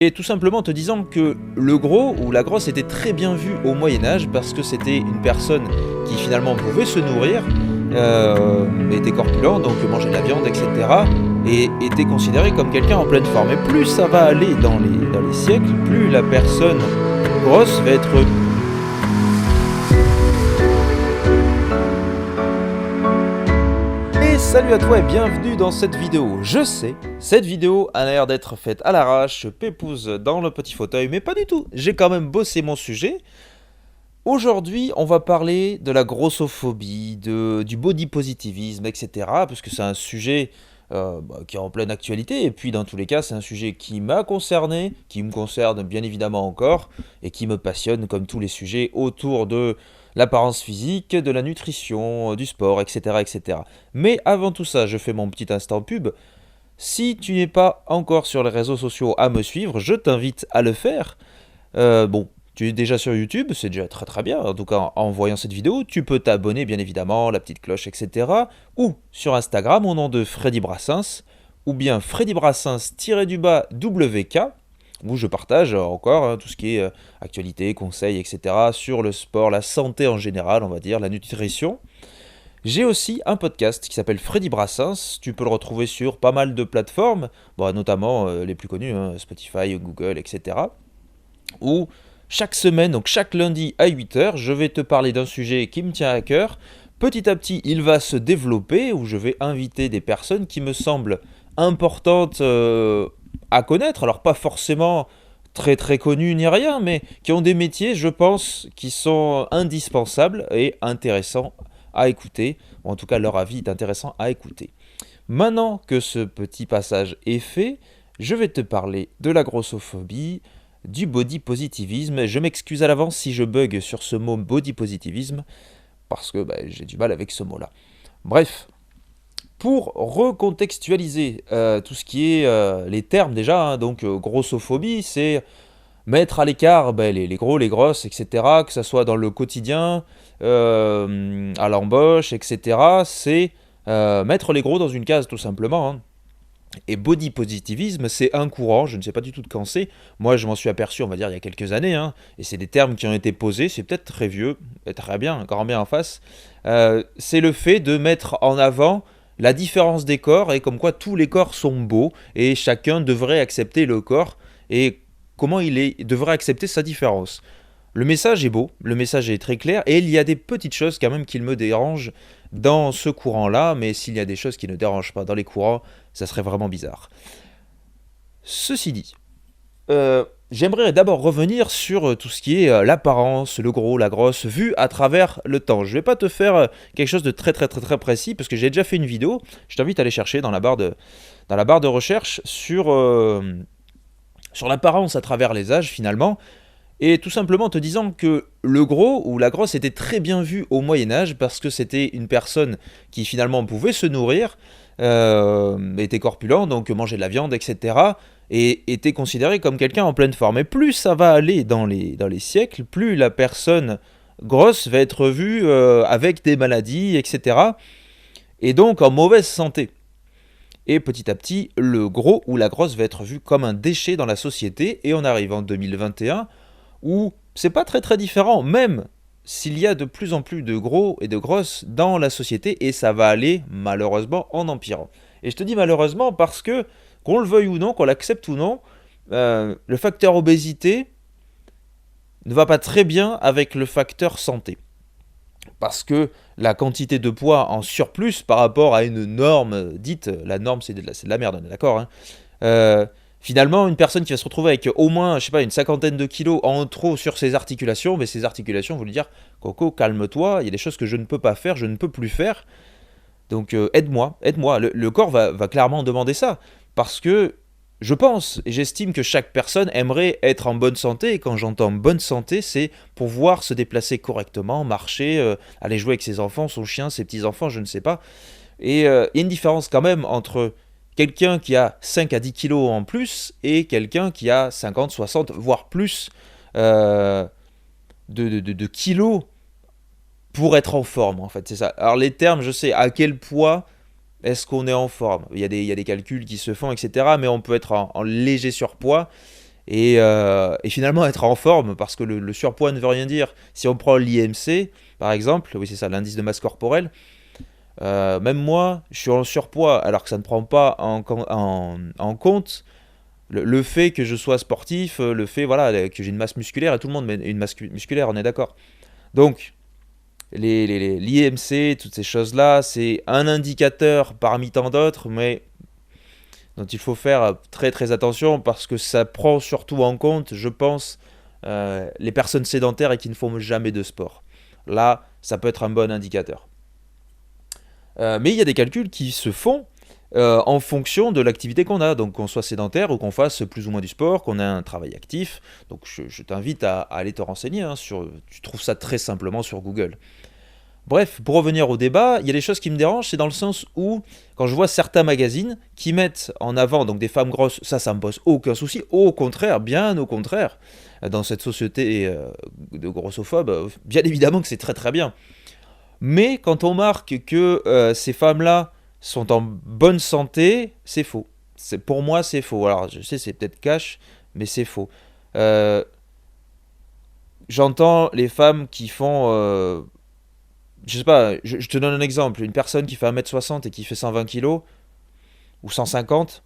Et tout simplement en te disant que le gros ou la grosse était très bien vu au Moyen-Âge parce que c'était une personne qui finalement pouvait se nourrir, était corpulent, donc mangeait de la viande, etc. Et était considéré comme quelqu'un en pleine forme. Et plus ça va aller dans les siècles, plus la personne grosse va être. Et salut à toi et bienvenue dans cette vidéo. Je sais, cette vidéo a l'air d'être faite à l'arrache, pépouze dans le petit fauteuil, mais pas du tout. J'ai quand même bossé mon sujet. Aujourd'hui, on va parler de la grossophobie, du body positivisme, etc. Parce que c'est un sujet qui est en pleine actualité. Et puis, dans tous les cas, c'est un sujet qui m'a concerné, qui me concerne bien évidemment encore, et qui me passionne comme tous les sujets autour de l'apparence physique, de la nutrition, du sport, etc., etc. Mais avant tout ça, je fais mon petit instant pub. Si tu n'es pas encore sur les réseaux sociaux à me suivre, je t'invite à le faire. Bon, tu es déjà sur YouTube, c'est déjà très très bien. En tout cas, en voyant cette vidéo, tu peux t'abonner bien évidemment, la petite cloche, etc. Ou sur Instagram au nom de Freddy Brassens, ou bien Freddy Brassens-WK, où je partage encore tout ce qui est actualité, conseils, etc. sur le sport, la santé en général, on va dire, la nutrition. J'ai aussi un podcast qui s'appelle Freddy Brassens. Tu peux le retrouver sur pas mal de plateformes, bon, notamment les plus connues, Spotify, Google, etc. Où chaque semaine, donc chaque lundi à 8h, je vais te parler d'un sujet qui me tient à cœur. Petit à petit, il va se développer, où je vais inviter des personnes qui me semblent importantes à connaître. Alors pas forcément très très connues ni rien, mais qui ont des métiers, je pense, qui sont indispensables et intéressants à écouter. Ou en tout cas, leur avis est intéressant à écouter. Maintenant que ce petit passage est fait, je vais te parler de la grossophobie, du body positivisme. Je m'excuse à l'avance si je bug sur ce mot body positivisme, parce que j'ai du mal avec ce mot-là. Bref, pour recontextualiser tout ce qui est les termes déjà, donc grossophobie, c'est mettre à l'écart les gros, les grosses, etc., que ce soit dans le quotidien, à l'embauche, etc., c'est mettre les gros dans une case tout simplement, hein. Et body positivisme, c'est un courant, je ne sais pas du tout de quand c'est. Moi, je m'en suis aperçu, on va dire, il y a quelques années, hein, et c'est des termes qui ont été posés, c'est peut-être très vieux, très bien, encore bien en face. C'est le fait de mettre en avant la différence des corps, et comme quoi tous les corps sont beaux, et chacun devrait accepter le corps, et comment devrait accepter sa différence. Le message est beau, le message est très clair, et il y a des petites choses quand même qui me dérangent dans ce courant-là, mais s'il y a des choses qui ne dérangent pas dans les courants, ça serait vraiment bizarre. Ceci dit, j'aimerais d'abord revenir sur tout ce qui est l'apparence, le gros, la grosse, vue à travers le temps. Je ne vais pas te faire quelque chose de très très très très précis, parce que j'ai déjà fait une vidéo, je t'invite à aller chercher dans la barre de recherche sur l'apparence à travers les âges finalement, et tout simplement en te disant que le gros ou la grosse était très bien vu au Moyen-Âge parce que c'était une personne qui finalement pouvait se nourrir, était corpulent, donc mangeait de la viande, etc. Et était considéré comme quelqu'un en pleine forme. Et plus ça va aller dans les siècles, plus la personne grosse va être vue avec des maladies, etc. Et donc en mauvaise santé. Et petit à petit, le gros ou la grosse va être vu comme un déchet dans la société. Et on arrive en 2021 où c'est pas très très différent, même s'il y a de plus en plus de gros et de grosses dans la société, et ça va aller malheureusement en empirant. Et je te dis malheureusement parce que, qu'on le veuille ou non, qu'on l'accepte ou non, le facteur obésité ne va pas très bien avec le facteur santé. Parce que la quantité de poids en surplus par rapport à une norme dite, la norme c'est de la merde, on est d'accord, hein, finalement, une personne qui va se retrouver avec au moins, je sais pas, une cinquantaine de kilos en trop sur ses articulations, mais ses articulations vont lui dire Coco, calme-toi, il y a des choses que je ne peux pas faire, je ne peux plus faire. Donc aide-moi, aide-moi. Le corps va clairement demander ça. Parce que je pense et j'estime que chaque personne aimerait être en bonne santé. Et quand j'entends bonne santé, c'est pouvoir se déplacer correctement, marcher, aller jouer avec ses enfants, son chien, ses petits-enfants, je ne sais pas. Et il y a une différence quand même entre quelqu'un qui a 5 à 10 kilos en plus et quelqu'un qui a 50, 60, voire plus euh, de kilos pour être en forme, en fait, c'est ça. Alors les termes, je sais à quel poids est-ce qu'on est en forme. Il y a des calculs qui se font, etc. Mais on peut être en léger surpoids et finalement être en forme, parce que le surpoids ne veut rien dire. Si on prend l'IMC, par exemple, oui c'est ça, l'indice de masse corporelle, même moi, je suis en surpoids, alors que ça ne prend pas en compte le fait que je sois sportif, le fait voilà, que j'ai une masse musculaire, et tout le monde met une masse musculaire, on est d'accord. Donc, l'IMC, toutes ces choses-là, c'est un indicateur parmi tant d'autres, mais dont il faut faire très très attention parce que ça prend surtout en compte, je pense, les personnes sédentaires et qui ne font jamais de sport. Là, ça peut être un bon indicateur. Mais il y a des calculs qui se font en fonction de l'activité qu'on a, donc qu'on soit sédentaire ou qu'on fasse plus ou moins du sport, qu'on ait un travail actif. Donc je t'invite à aller te renseigner, hein, tu trouves ça très simplement sur Google. Bref, pour revenir au débat, il y a des choses qui me dérangent, c'est dans le sens où, quand je vois certains magazines qui mettent en avant donc des femmes grosses, ça me pose aucun souci, au contraire, bien au contraire, dans cette société de grossophobes, bien évidemment que c'est très très bien. Mais quand on marque que ces femmes-là sont en bonne santé, c'est faux. Pour moi, c'est faux. Alors, je sais, c'est peut-être cash, mais c'est faux. Euh, J'entends les femmes qui font je sais pas, je te donne un exemple. Une personne qui fait 1m60 et qui fait 120 kilos, ou 150,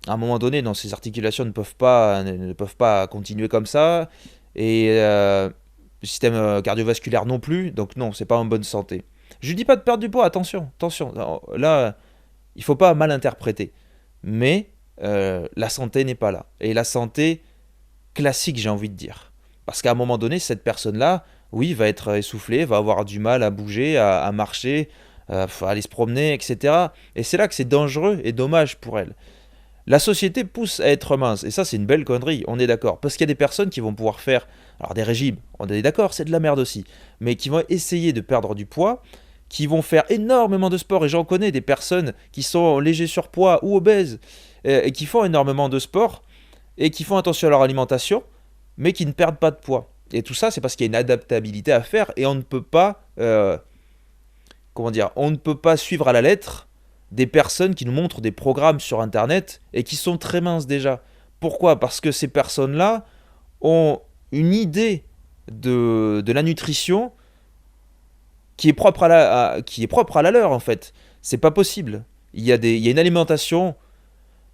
à un moment donné, non, ses articulations ne peuvent pas continuer comme ça. Et le système cardiovasculaire non plus. Donc non, c'est pas en bonne santé. Je ne dis pas de perdre du poids, attention, attention. Là, il faut pas mal interpréter. Mais la santé n'est pas là. Et la santé classique, j'ai envie de dire. Parce qu'à un moment donné, cette personne-là, oui, va être essoufflée, va avoir du mal à bouger, à marcher, à aller se promener, etc. Et c'est là que c'est dangereux et dommage pour elle. La société pousse à être mince, et ça c'est une belle connerie, on est d'accord. Parce qu'il y a des personnes qui vont pouvoir faire, alors des régimes, on est d'accord, c'est de la merde aussi, mais qui vont essayer de perdre du poids, qui vont faire énormément de sport, et j'en connais des personnes qui sont légers surpoids ou obèses, et qui font énormément de sport, et qui font attention à leur alimentation, mais qui ne perdent pas de poids. Et tout ça, c'est parce qu'il y a une adaptabilité à faire et on ne peut pas, comment dire, on ne peut pas suivre à la lettre des personnes qui nous montrent des programmes sur Internet et qui sont très minces déjà. Pourquoi? Parce que ces personnes-là ont une idée de la nutrition qui est propre qui est propre à la leur en fait. C'est pas possible. Il y a une alimentation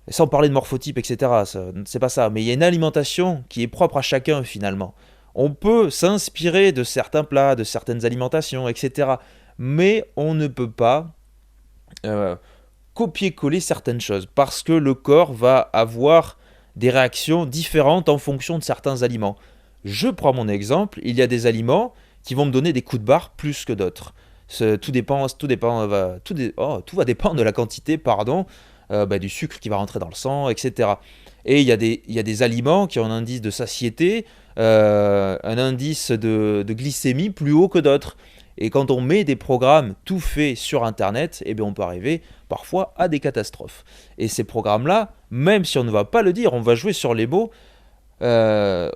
sans parler de morphotype, etc. C'est pas ça. Mais il y a une alimentation qui est propre à chacun finalement. On peut s'inspirer de certains plats, de certaines alimentations, etc. Mais on ne peut pas euh, copier-coller certaines choses parce que le corps va avoir des réactions différentes en fonction de certains aliments. Je prends mon exemple, il y a des aliments qui vont me donner des coups de barre plus que d'autres. Tout va dépendre de la quantité, pardon, du sucre qui va rentrer dans le sang, etc. Et il y a des aliments qui ont un indice de satiété, un indice de glycémie plus haut que d'autres. Et quand on met des programmes tout faits sur Internet, eh bien on peut arriver parfois à des catastrophes. Et ces programmes-là, même si on ne va pas le dire, on va jouer sur les mots, euh,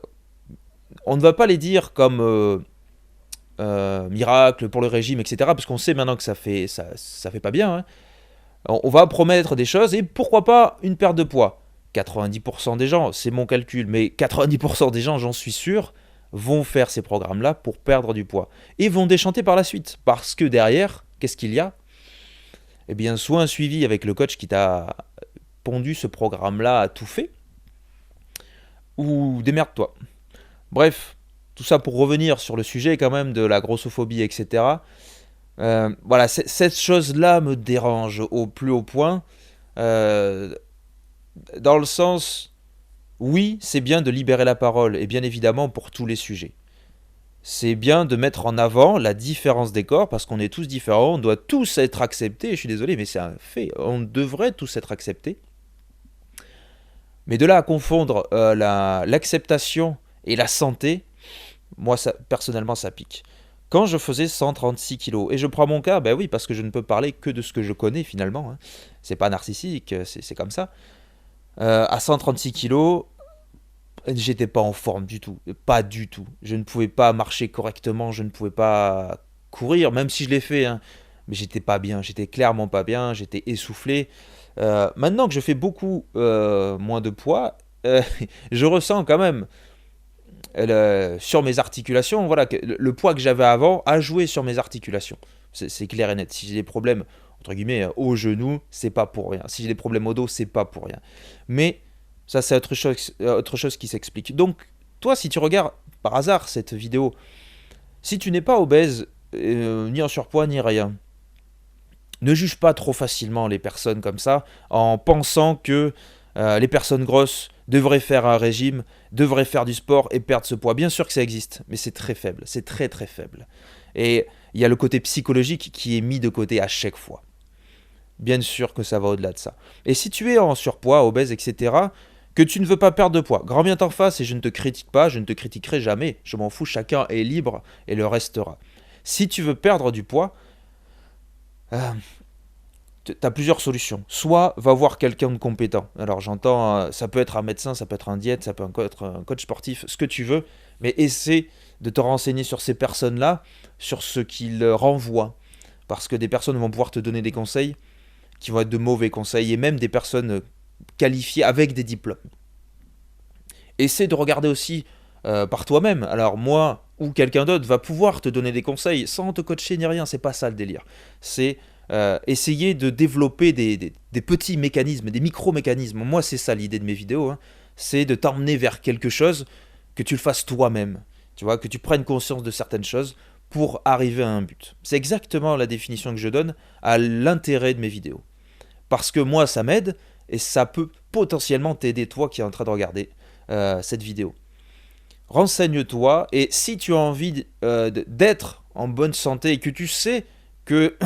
on ne va pas les dire comme miracle pour le régime, etc. Parce qu'on sait maintenant que ça fait pas bien, hein. On va promettre des choses et pourquoi pas une perte de poids. 90% des gens, c'est mon calcul, mais 90% des gens, j'en suis sûr, vont faire ces programmes-là pour perdre du poids. Et vont déchanter par la suite. Parce que derrière, qu'est-ce qu'il y a? Eh bien, soit un suivi avec le coach qui t'a pondu ce programme-là à tout fait, ou démerde-toi. Bref, tout ça pour revenir sur le sujet quand même de la grossophobie, etc. Voilà, cette chose-là me dérange au plus haut point. Euh, Dans le sens, oui, c'est bien de libérer la parole, et bien évidemment pour tous les sujets. C'est bien de mettre en avant la différence des corps, parce qu'on est tous différents, on doit tous être acceptés, je suis désolé, mais c'est un fait, on devrait tous être acceptés. Mais de là à confondre l'acceptation et la santé, moi, personnellement, ça pique. Quand je faisais 136 kilos, et je prends mon cas, ben oui, parce que je ne peux parler que de ce que je connais finalement, hein. C'est pas narcissique, c'est comme ça. À 136 kilos, j'étais pas en forme du tout, pas du tout. Je ne pouvais pas marcher correctement, je ne pouvais pas courir, même si je l'ai fait, hein. Mais j'étais pas bien, j'étais clairement pas bien, j'étais essoufflé. Maintenant que je fais beaucoup moins de poids, euh, je ressens quand même sur mes articulations, voilà, que le poids que j'avais avant a joué sur mes articulations. C'est clair et net. Si j'ai des problèmes, entre guillemets, au genou, c'est pas pour rien. Si j'ai des problèmes au dos, c'est pas pour rien. Mais ça, c'est autre chose qui s'explique. Donc, toi, si tu regardes par hasard cette vidéo, si tu n'es pas obèse, ni en surpoids, ni rien, ne juge pas trop facilement les personnes comme ça en pensant que les personnes grosses devraient faire un régime, devraient faire du sport et perdre ce poids. Bien sûr que ça existe, mais c'est très faible, c'est très très faible. Et il y a le côté psychologique qui est mis de côté à chaque fois. Bien sûr que ça va au-delà de ça. Et si tu es en surpoids, obèse, etc., que tu ne veux pas perdre de poids, grand bien t'en face et je ne te critique pas, je ne te critiquerai jamais, je m'en fous, chacun est libre et le restera. Si tu veux perdre du poids, euh, tu as plusieurs solutions. Soit va voir quelqu'un de compétent. Alors j'entends, ça peut être un médecin, ça peut être un diète, ça peut être un coach sportif, ce que tu veux, mais essaie de te renseigner sur ces personnes-là, sur ce qu'ils renvoient. Parce que des personnes vont pouvoir te donner des conseils qui vont être de mauvais conseils, et même des personnes qualifiées avec des diplômes. Essaie de regarder aussi par toi-même. Alors moi ou quelqu'un d'autre va pouvoir te donner des conseils sans te coacher ni rien, c'est pas ça le délire. C'est essayer de développer des petits mécanismes, des micro-mécanismes. Moi c'est ça l'idée de mes vidéos, hein. C'est de t'emmener vers quelque chose, que tu le fasses toi-même. Tu vois, que tu prennes conscience de certaines choses pour arriver à un but. C'est exactement la définition que je donne à l'intérêt de mes vidéos. Parce que moi ça m'aide et ça peut potentiellement t'aider toi qui es en train de regarder cette vidéo. Renseigne-toi et si tu as envie d'être en bonne santé et que tu sais que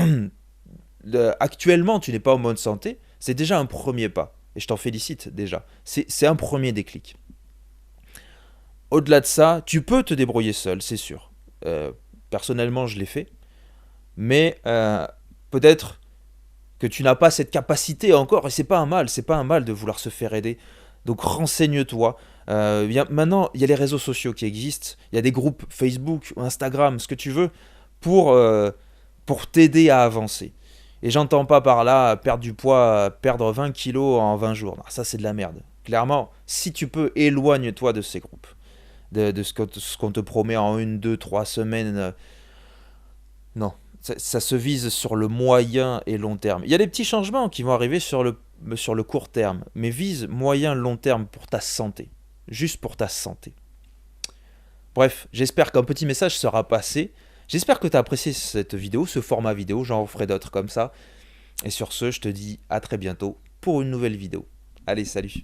actuellement tu n'es pas en bonne santé, c'est déjà un premier pas. Et je t'en félicite déjà. C'est un premier déclic. Au-delà de ça, tu peux te débrouiller seul, c'est sûr. Personnellement, je l'ai fait. Mais peut-être que tu n'as pas cette capacité encore, et c'est pas un mal de vouloir se faire aider. Donc renseigne-toi. Maintenant, il y a les réseaux sociaux qui existent, il y a des groupes Facebook, Instagram, ce que tu veux, pour t'aider à avancer. Et j'entends pas par là perdre du poids, perdre 20 kilos en 20 jours. Non, ça c'est de la merde. Clairement, si tu peux, éloigne-toi de ces groupes. De ce qu'on te promet en 1, 2, 3 semaines. Non, ça se vise sur le moyen et long terme. Il y a des petits changements qui vont arriver sur le court terme, mais vise moyen long terme pour ta santé. Juste pour ta santé. Bref, j'espère qu'un petit message sera passé. J'espère que tu as apprécié cette vidéo, ce format vidéo. J'en ferai d'autres comme ça. Et sur ce, je te dis à très bientôt pour une nouvelle vidéo. Allez, salut!